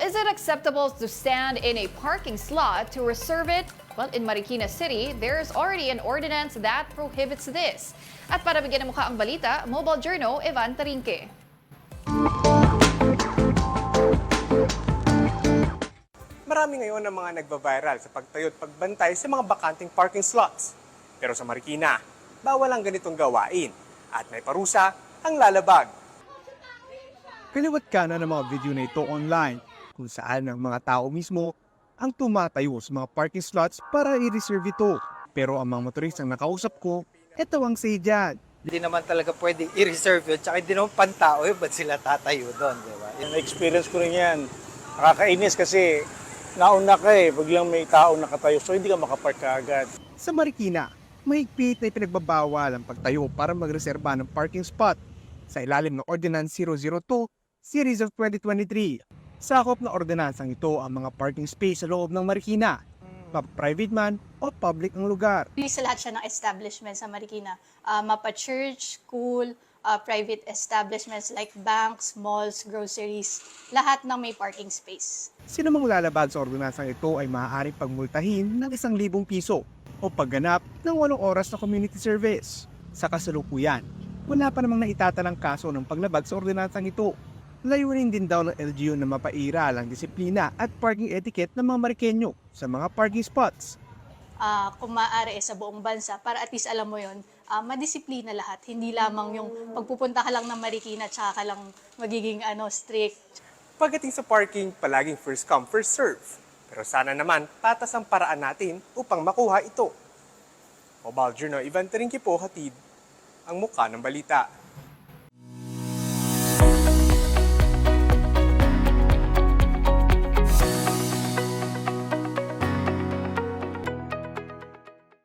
Is it acceptable to stand in a parking slot to reserve it? Well, in Marikina City, there's already an ordinance that prohibits this. At para bigyan ng mukha ang balita, Mobile Journal, Evan Tarinque. Marami ngayon ang mga nagba-viral sa pagtayo at pagbantay sa mga bakanting parking slots. Pero sa Marikina, bawal ang ganitong gawain at may parusa ang lalabag. Kaliwat ka na ng mga video na ito online kung saan ang mga tao mismo ang tumatayo sa mga parking slots para i-reserve ito. Pero ang mga motoristang nakausap ko, ito ang say dyan. Hindi naman talaga pwede i-reserve yun, tsaka hindi naman pantao yun, ba't sila tatayo doon, di ba? Na-experience ko rin yan. Nakakainis kasi nauna ka biglang may tao nakatayo, so hindi ka makapark kaagad. Sa Marikina, mahigpit na ipinagbabawal ang pagtayo para magreserba ng parking spot sa ilalim ng Ordinance 002 Series of 2023. Sakop na ordinansang ito ang mga parking space sa loob ng Marikina, private man o public ang lugar. Sa lahat siya ng establishment sa Marikina, mapa-church, school, private establishments like banks, malls, groceries, lahat ng may parking space. Sino mang lalabag sa ordinansang ito ay maaaring pagmultahin ng 1,000 piso o pagganap ng 8 oras na community service. Sa kasalukuyan, wala pa namang naitatalang kaso ng paglabag sa ordinansang ito. Layunin din daw ng LGU na mapairal ang disiplina at parking etiquette ng mga Marikenyo sa mga parking spots. Kung maaari sa buong bansa, para at least alam mo yon, madisiplina lahat. Hindi lamang yung pagpupunta ka lang ng Marikina tsaka ka lang magiging strict. Pagdating sa parking, palaging first come, first serve. Pero sana naman, patas ang paraan natin upang makuha ito. Mobile Journal, Evan Tarinque po, hatid ang mukha ng balita.